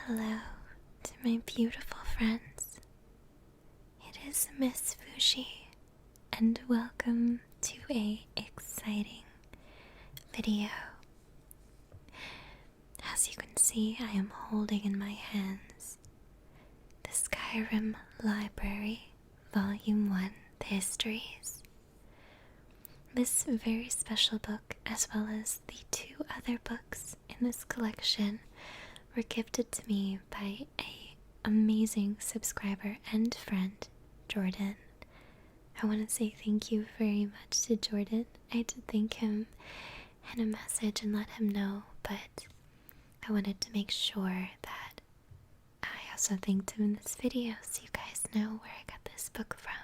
Hello to my beautiful friends. It is Miss Fushi, and welcome to a exciting video. As you can see, I am holding in my hands the Skyrim Library, Volume 1, the Histories. This very special book, as well as the two other books in this collection, were gifted to me by a amazing subscriber and friend, Jordan. I want to say thank you very much to Jordan. I did thank him in a message and let him know, but I wanted to make sure that I also thanked him in this video so you guys know where I got this book from.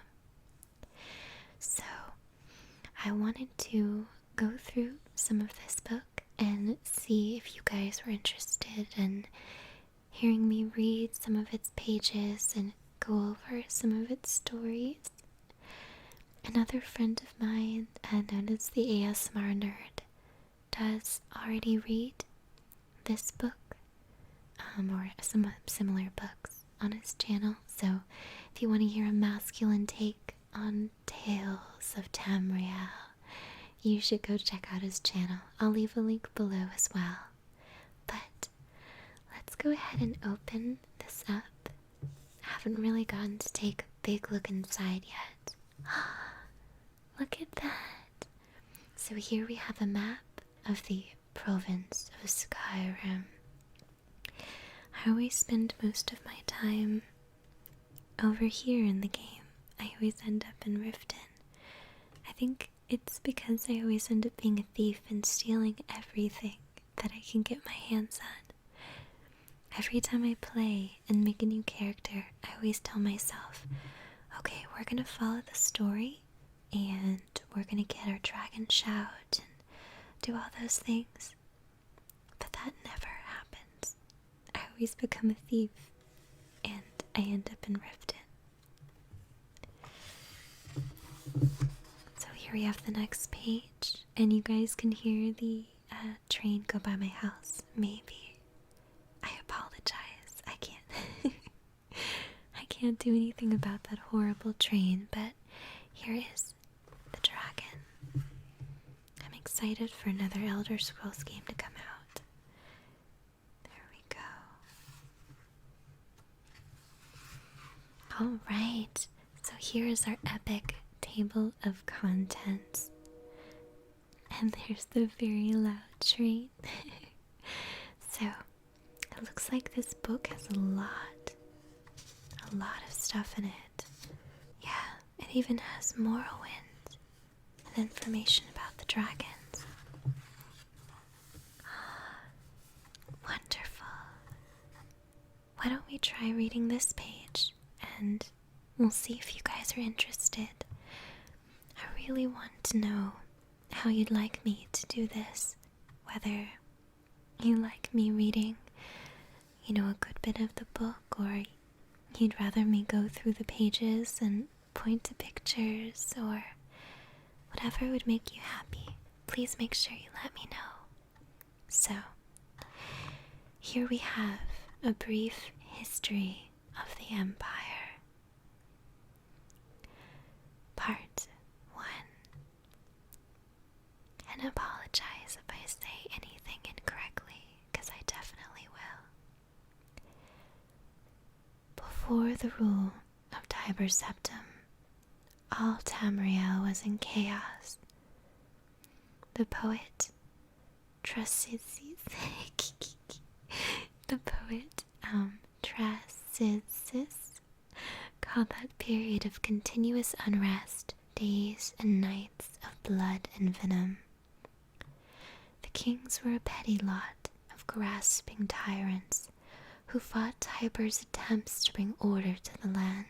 So I wanted to go through some of this book and see if you guys were interested in hearing me read some of its pages and go over some of its stories. Another friend of mine, known as the ASMR Nerd, does already read this book, or some similar books on his channel, so if you want to hear a masculine take on Tales of Tamriel, you should go check out his channel. I'll leave a link below as well. But let's go ahead and open this up. I haven't really gotten to take a big look inside yet. Look at that! So here we have a map of the province of Skyrim. I always spend most of my time over here in the game. I always end up in Riften. I think it's because I always end up being a thief and stealing everything that I can get my hands on. Every time I play and make a new character, I always tell myself, okay, we're gonna follow the story and we're gonna get our dragon shout and do all those things. But that never happens. I always become a thief and I end up in Riften. Here we have the next page, and you guys can hear the train go by my house. Maybe. I apologize. I can't. I can't do anything about that horrible train, but here is the dragon. I'm excited for another Elder Scrolls game to come out. There we go. Alright, so here is our epic table of contents, and there's the very loud train. So it looks like this book has a lot of stuff in it. Yeah, it even has Morrowind and information about the dragons. Wonderful. Why don't we try reading this page and we'll see if you guys are interested. I really want to know how you'd like me to do this, whether you like me reading, a good bit of the book, or you'd rather me go through the pages and point to pictures, or whatever would make you happy. Please make sure you let me know. So, here we have a brief history of the Empire. Part 1. And apologize if I say anything incorrectly, because I definitely will. Before the rule of Tiber Septim, all Tamriel was in chaos. The poet Trasisis called that period of continuous unrest days and nights of blood and venom. The kings were a petty lot of grasping tyrants who fought Tiber's attempts to bring order to the land.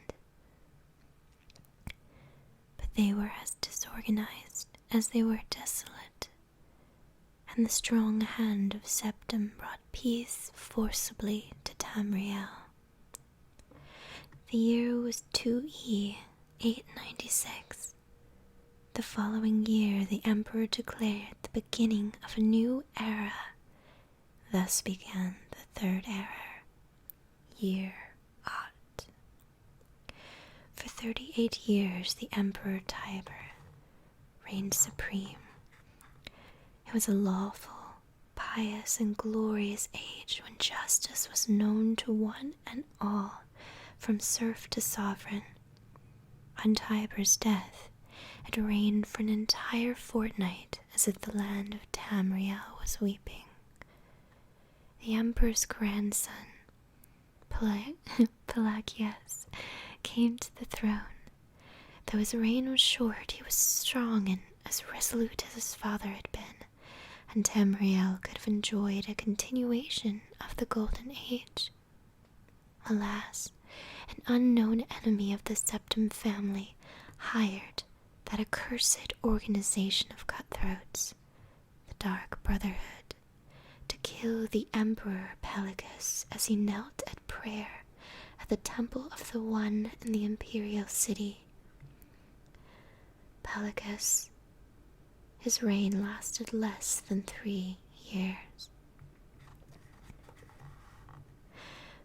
But they were as disorganized as they were desolate, and the strong hand of Septim brought peace forcibly to Tamriel. The year was 2E 896. The following year, the Emperor declared the beginning of a new era. Thus began the Third Era, year Ot. For 38 years, the Emperor Tiber reigned supreme. It was a lawful, pious, and glorious age when justice was known to one and all, from serf to sovereign. On Tiber's death, it reigned for an entire fortnight as if the land of Tamriel was weeping. The emperor's grandson, Pelagius, came to the throne. Though his reign was short, he was strong and as resolute as his father had been, and Tamriel could have enjoyed a continuation of the Golden Age. Alas, an unknown enemy of the Septim family hired that accursed organization of cutthroats, the Dark Brotherhood, to kill the Emperor Pelagus as he knelt at prayer at the Temple of the One in the Imperial City. Pelagus, his reign lasted less than 3 years.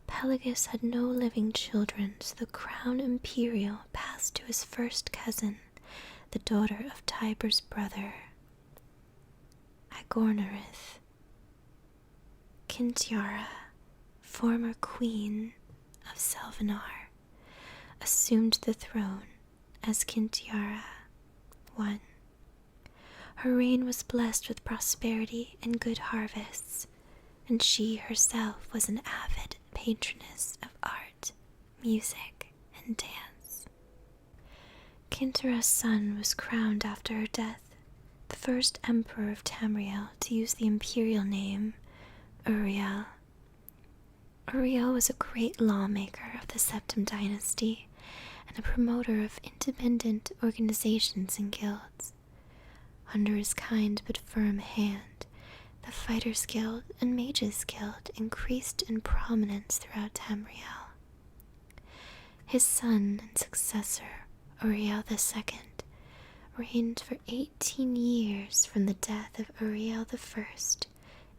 Pelagus had no living children, so the crown imperial passed to his first cousin, the daughter of Tiber's brother, Agornerith. Kintiara, former queen of Selvanar, assumed the throne as Kintiara I. Her reign was blessed with prosperity and good harvests, and she herself was an avid patroness of art, music, and dance. Kintara's son was crowned after her death, the first emperor of Tamriel to use the imperial name Uriel. Uriel was a great lawmaker of the Septim dynasty and a promoter of independent organizations and guilds. Under his kind but firm hand, the Fighters Guild and Mages Guild increased in prominence throughout Tamriel. His son and successor, Uriel II, reigned for 18 years from the death of Uriel I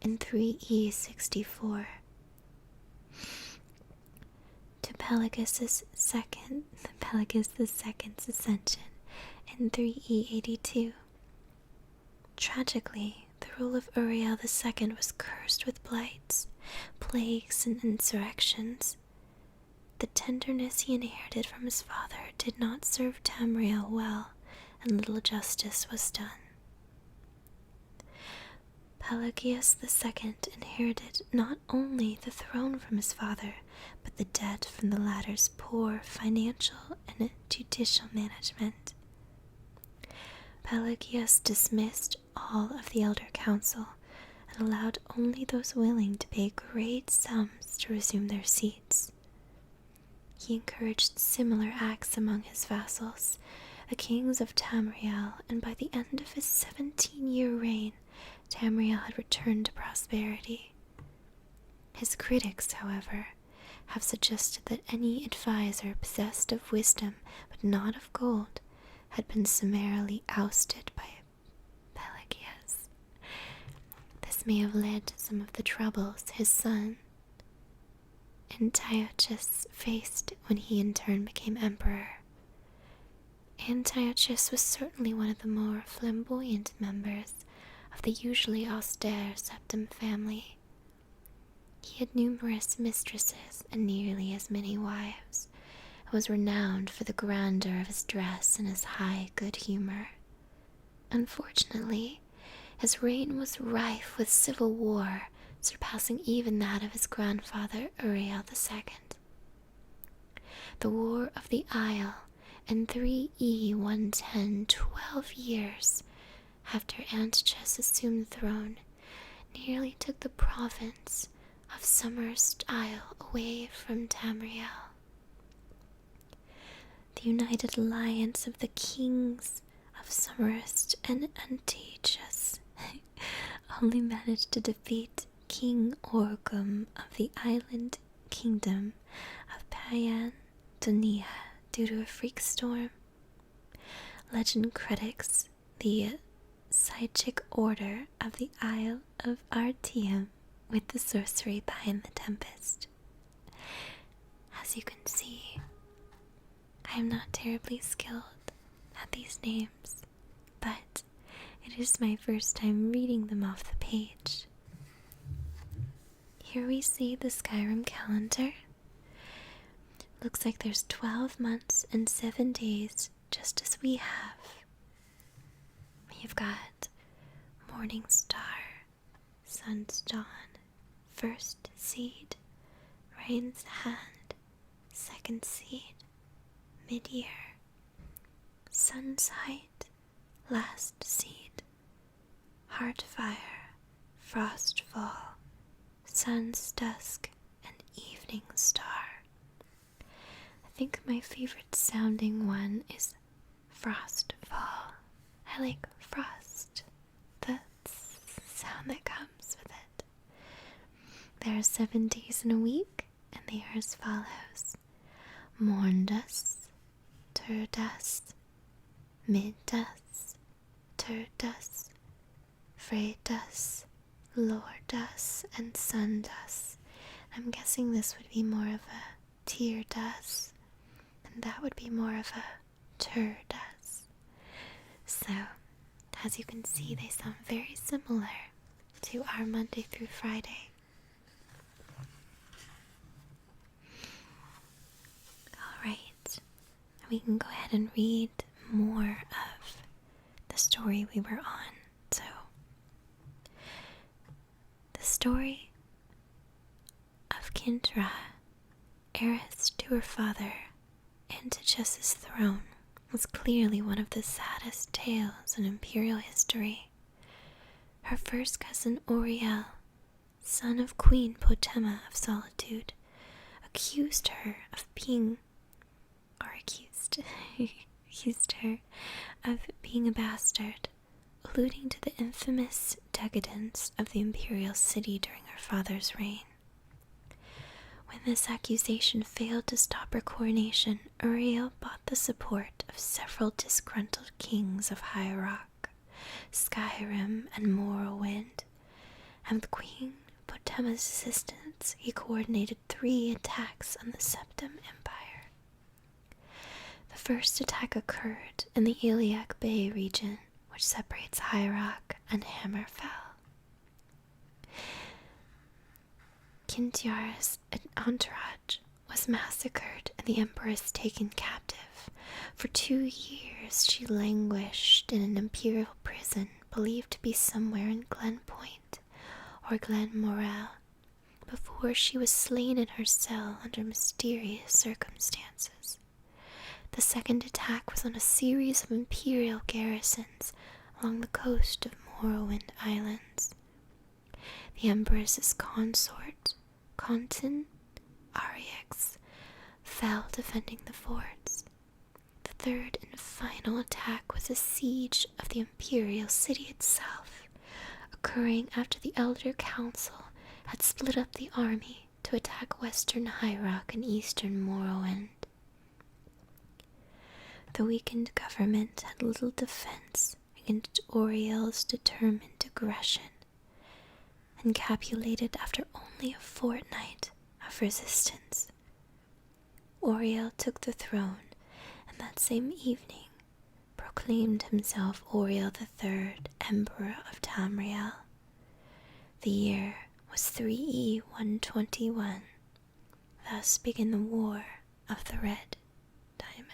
in 3E64 to Pelagus II's ascension in 3E82. Tragically, the rule of Uriel II was cursed with blights, plagues, and insurrections. The tenderness he inherited from his father did not serve Tamriel well, and little justice was done. Pelagius II inherited not only the throne from his father, but the debt from the latter's poor financial and judicial management. Pelagius dismissed all of the elder council and allowed only those willing to pay great sums to resume their seats. He encouraged similar acts among his vassals, the kings of Tamriel, and by the end of his 17-year reign, Tamriel had returned to prosperity. His critics, however, have suggested that any advisor possessed of wisdom but not of gold had been summarily ousted by Pelagius. This may have led to some of the troubles his son Antiochus faced when he in turn became emperor. Antiochus was certainly one of the more flamboyant members of the usually austere Septim family. He had numerous mistresses and nearly as many wives, and was renowned for the grandeur of his dress and his high good humor. Unfortunately, his reign was rife with civil war, surpassing even that of his grandfather Uriel II. The War of the Isle in 3E110, 12 years after Antiochus assumed the throne, nearly took the province of Sumerst Isle away from Tamriel. The united alliance of the kings of Sumerst and Antiochus only managed to defeat King Orgum of the island kingdom of Payantonia due to a freak storm. Legend credits the Psychic Order of the Isle of Artium with the sorcery behind the tempest. As you can see, I am not terribly skilled at these names, but it is my first time reading them off the page. Here we see the Skyrim calendar. Looks like there's 12 months and 7 days, just as we have. You've got Morning Star, Sun's Dawn, First Seed, Rain's Hand, Second Seed, Mid-Year, Sun's Height, Last Seed, Heartfire, Frostfall, Sun's Dusk, and Evening Star. I think my favorite sounding one is Frostfall. I like frost, the sound that comes with it. There are 7 days in a week, and they are as follows: Morndus, Turdus, Middus, Turdus, Freydus, Lordus, and Sundus. I'm guessing this would be more of a Teardus, and that would be more of a Turdus. So, as you can see, they sound very similar to our Monday through Friday. Alright, we can go ahead and read more of the story we were on. So, the story of Kintra, heiress to her father and to Jess's throne, was clearly one of the saddest tales in Imperial history. Her first cousin Oriel, son of Queen Potema of Solitude, accused her of being a bastard, alluding to the infamous decadence of the imperial city during her father's reign. When this accusation failed to stop her coronation, Uriel bought the support of several disgruntled kings of High Rock, Skyrim, and Morrowind, and with Queen Potema's assistance, he coordinated 3 attacks on the Septim Empire. The first attack occurred in the Iliac Bay region, which separates High Rock and Hammerfell. Kintiara's entourage was massacred and the Empress taken captive. For 2 years she languished in an imperial prison believed to be somewhere in Glen Point or Glen Morel, before she was slain in her cell under mysterious circumstances. The second attack was on a series of imperial garrisons along the coast of Morrowind Islands. The Empress's consort, Contin Ariex, fell defending the forts. The third and final attack was a siege of the imperial city itself, occurring after the Elder Council had split up the army to attack western High Rock and eastern Morrowind. The weakened government had little defense against Oriel's determined aggression, and capitulated after only a fortnight of resistance. Oriel took the throne, and that same evening proclaimed himself Oriel III, Emperor of Tamriel. The year was 3E 121. Thus began the War of the Red Diamond.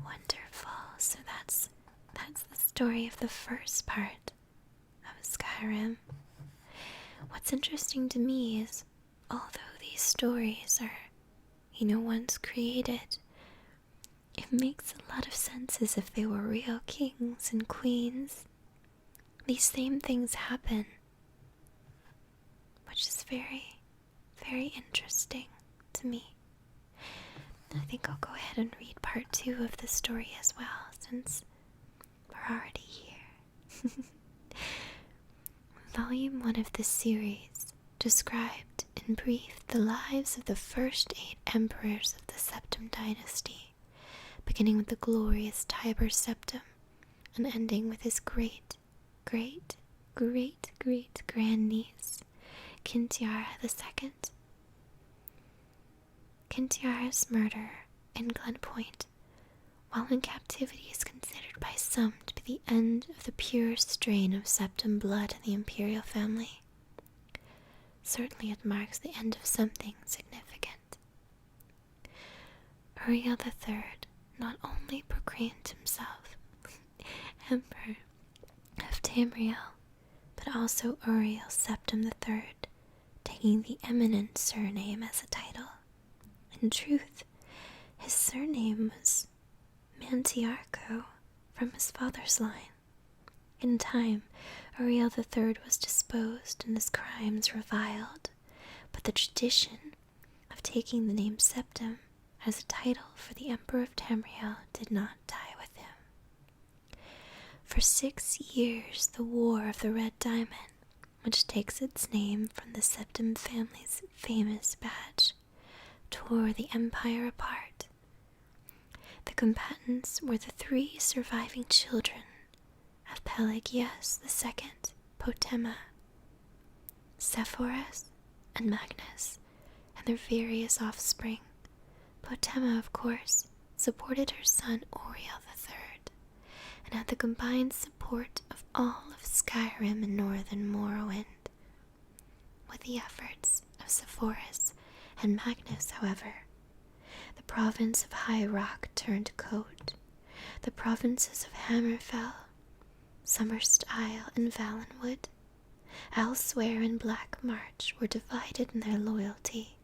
Wonderful. So that's the story of the first part of Skyrim. What's interesting to me is, although these stories are, once created, it makes a lot of sense as if they were real kings and queens. These same things happen, which is very, very interesting to me. I think I'll go ahead and read part 2 of the story as well, since we're already here. Volume 1 of the series described in brief the lives of the first 8 emperors of the Septim dynasty, beginning with the glorious Tiber Septim and ending with his great grandniece, Kintiara II, Kintiara's murder in Glenpoint, while in captivity, is considered by some to be the end of the pure strain of septum blood in the imperial family. Certainly it marks the end of something significant. Uriel III not only proclaimed himself Emperor of Tamriel, but also Uriel Septim III, taking the eminent surname as a title. In truth, his surname was Mantiarco from his father's line. In time, Uriel III was disposed and his crimes reviled, but the tradition of taking the name Septim as a title for the Emperor of Tamriel did not die with him. For 6 years, the War of the Red Diamond, which takes its name from the Septim family's famous badge, tore the empire apart. The combatants were the 3 surviving children of Pelagius II, Potema, Sepphoris, and Magnus, and their various offspring. Potema, of course, supported her son Uriel III, and had the combined support of all of Skyrim and northern Morrowind. With the efforts of Sepphoris and Magnus, however, the province of High Rock turned coat. The provinces of Hammerfell, Summerst Isle, and Valenwood, elsewhere in Black March, were divided in their loyalty,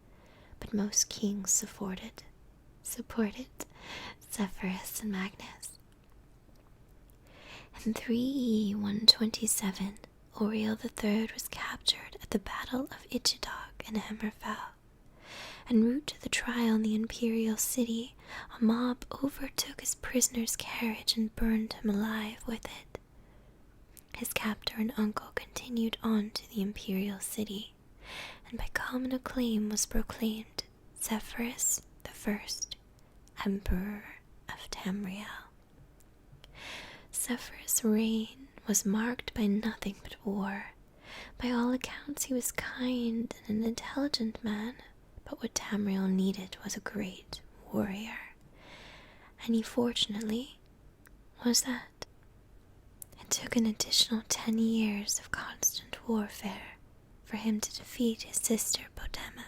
but most kings supported Sepphoris and Magnus. In 3E127, Uriel III was captured at the Battle of Ichidog in Hammerfell. En route to the trial in the imperial city, a mob overtook his prisoner's carriage and burned him alive with it. His captor and uncle continued on to the imperial city, and by common acclaim was proclaimed Sepphoris I, Emperor of Tamriel. Sepphoris' reign was marked by nothing but war. By all accounts, he was kind and an intelligent man, but what Tamriel needed was a great warrior. And he fortunately was that. It took an additional 10 years of constant warfare for him to defeat his sister Potema,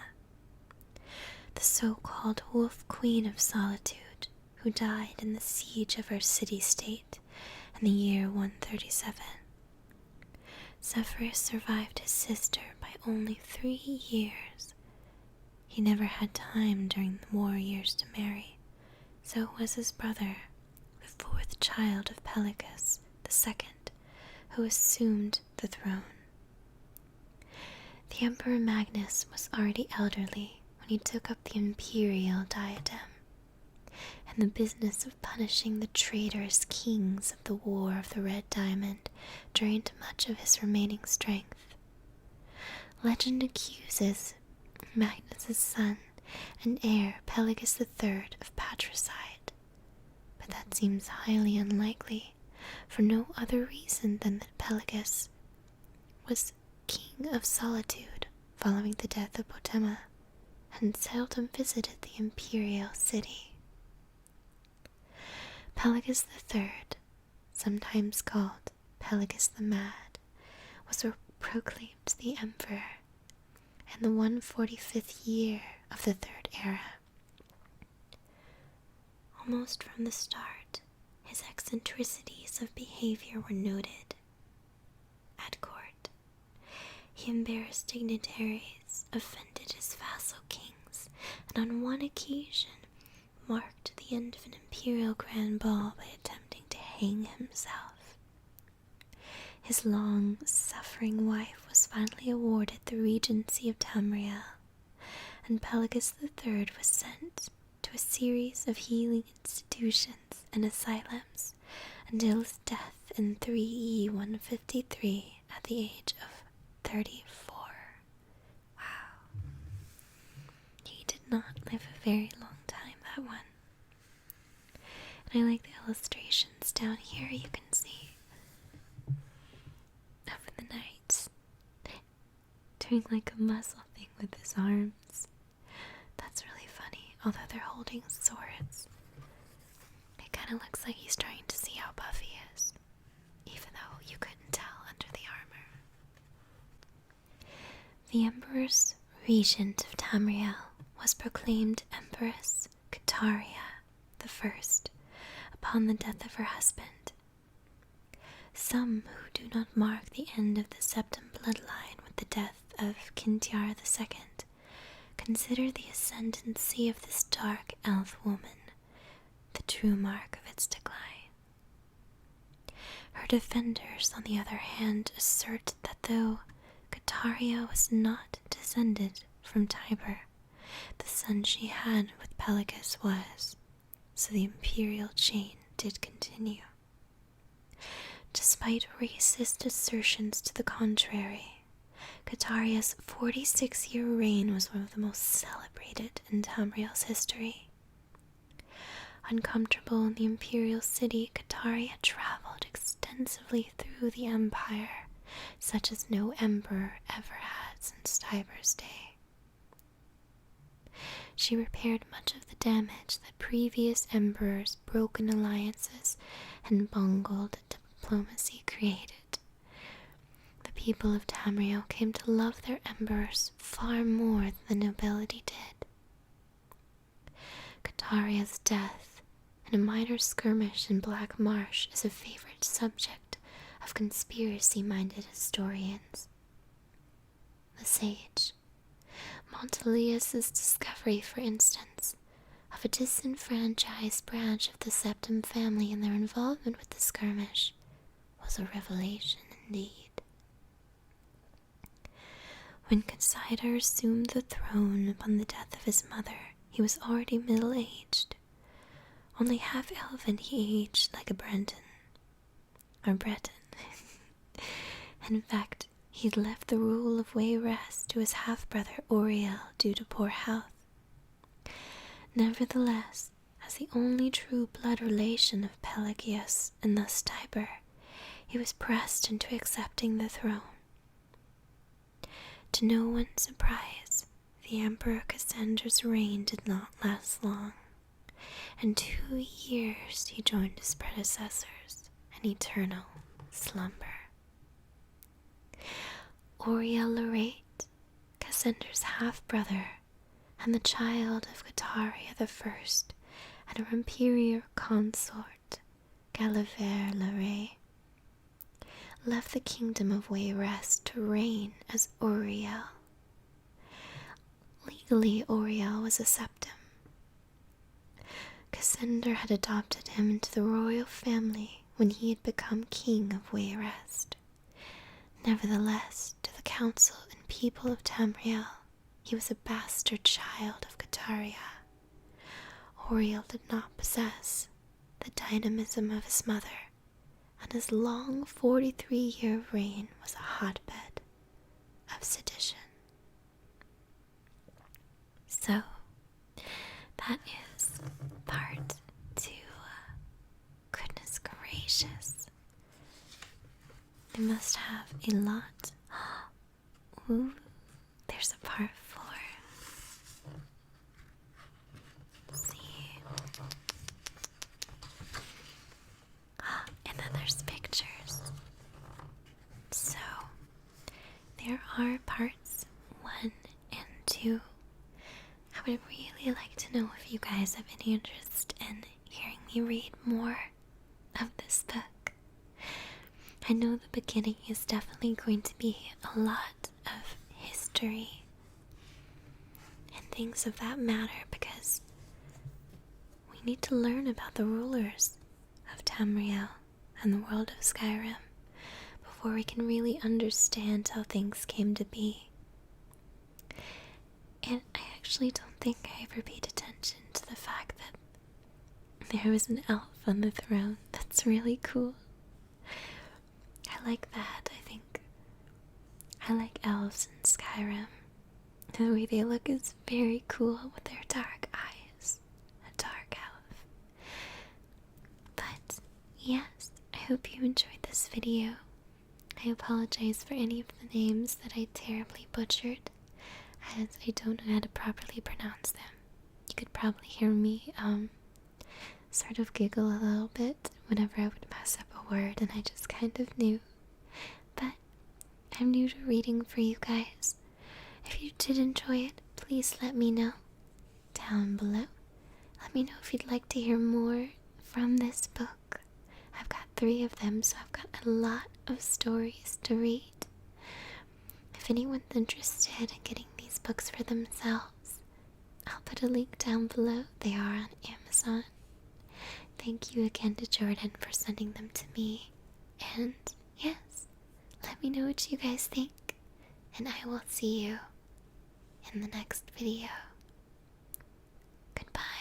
the so-called Wolf Queen of Solitude, who died in the siege of her city-state in the year 137. Sepphoris survived his sister by only 3 years. He never had time during the war years to marry, so it was his brother, the 4th child of Pelagius II, who assumed the throne. The Emperor Magnus was already elderly when he took up the imperial diadem, and the business of punishing the traitorous kings of the War of the Red Diamond drained much of his remaining strength. Legend accuses Magnus's son and heir Pelagius III of patricide, but that seems highly unlikely, for no other reason than that Pelagius was king of Solitude following the death of Potema, and seldom visited the imperial city. Pelagius III, sometimes called Pelagius the Mad, was proclaimed the emperor in the 145th year of the Third Era. Almost from the start, his eccentricities of behavior were noted. At court, he embarrassed dignitaries, offended his vassal kings, and on one occasion marked the end of an imperial grand ball by attempting to hang himself. His long-suffering wife was finally awarded the regency of Tamriel, and Pelagius III was sent to a series of healing institutions and asylums until his death in 3E153 at the age of 34. Wow. He did not live a very long time, that one. And I like the illustrations down here. You can see up in the night doing like a muscle thing with his arms. That's really funny. although they're holding swords. It kind of looks like he's trying to see how buff he is, even though you couldn't tell under the armor. The Emperor's regent of Tamriel was proclaimed Empress Kataria the First upon the death of her husband. Some who do not mark the end of the Septim bloodline with the death of Kintyar II consider the ascendancy of this dark elf woman the true mark of its decline. Her defenders, on the other hand, assert that though Kataria was not descended from Tiber, the son she had with Pelagus was, so the imperial chain did continue. Despite racist assertions to the contrary, Kataria's 46-year reign was one of the most celebrated in Tamriel's history. Uncomfortable in the imperial city, Kataria traveled extensively through the empire, such as no emperor ever had since Tiber's day. She repaired much of the damage that previous emperors' broken alliances and bungled diplomacy created. The people of Tamriel came to love their emperors far more than the nobility did. Kataria's death and a minor skirmish in Black Marsh is a favorite subject of conspiracy-minded historians. The Sage. Montelius's discovery, for instance, of a disenfranchised branch of the Septim family and their involvement with the skirmish was a revelation indeed. When Consider assumed the throne upon the death of his mother, he was already middle-aged. Only half-elven, he aged like a Breton. In fact, he'd left the rule of Wayrest to his half-brother Oriel due to poor health. Nevertheless, as the only true blood relation of Pelagius and thus Tiber, he was pressed into accepting the throne. To no one's surprise, the Emperor Cassandra's reign did not last long. In 2 years he joined his predecessors in eternal slumber. Oriel Lorate, Cassandra's half-brother, and the child of Kataria the First, and her imperial consort, Galaver Lorate, left the kingdom of Wayrest to reign as Oriel. Legally, Oriel was a septim. Cassandra had adopted him into the royal family when he had become king of Wayrest. Nevertheless, to the council and people of Tamriel, he was a bastard child of Kataria. Oriel did not possess the dynamism of his mother, and his long 43-year reign was a hotbed of sedition. So, that is part 2. Goodness gracious. They must have a lot. Ooh, there's a part 4. Let's see. And then there's pictures. So, there are parts 1 and 2. I would really like to know if you guys have any interest in hearing me read more of this book. I know the beginning is definitely going to be a lot of history and things of that matter because we need to learn about the rulers of Tamriel and the world of Skyrim before we can really understand how things came to be. And I actually don't think I ever paid attention to the fact that there was an elf on the throne. That's really cool. I like that. I like elves in Skyrim. The way they look is very cool with their dark eyes. A dark elf. But yes, I hope you enjoyed this video. I apologize for any of the names that I terribly butchered, as I don't know how to properly pronounce them. You could probably hear me sort of giggle a little bit whenever I would mess up a word, and I just kind of knew. But I'm new to reading for you guys. If you did enjoy it, please let me know down below. Let me know if you'd like to hear more from this book. I've got 3 of them, so I've got a lot of stories to read. If anyone's interested in getting these books for themselves, I'll put a link down below. They are on Amazon. Thank you again to Jordan for sending them to me. And yes, let me know what you guys think. And I will see you in the next video. Goodbye.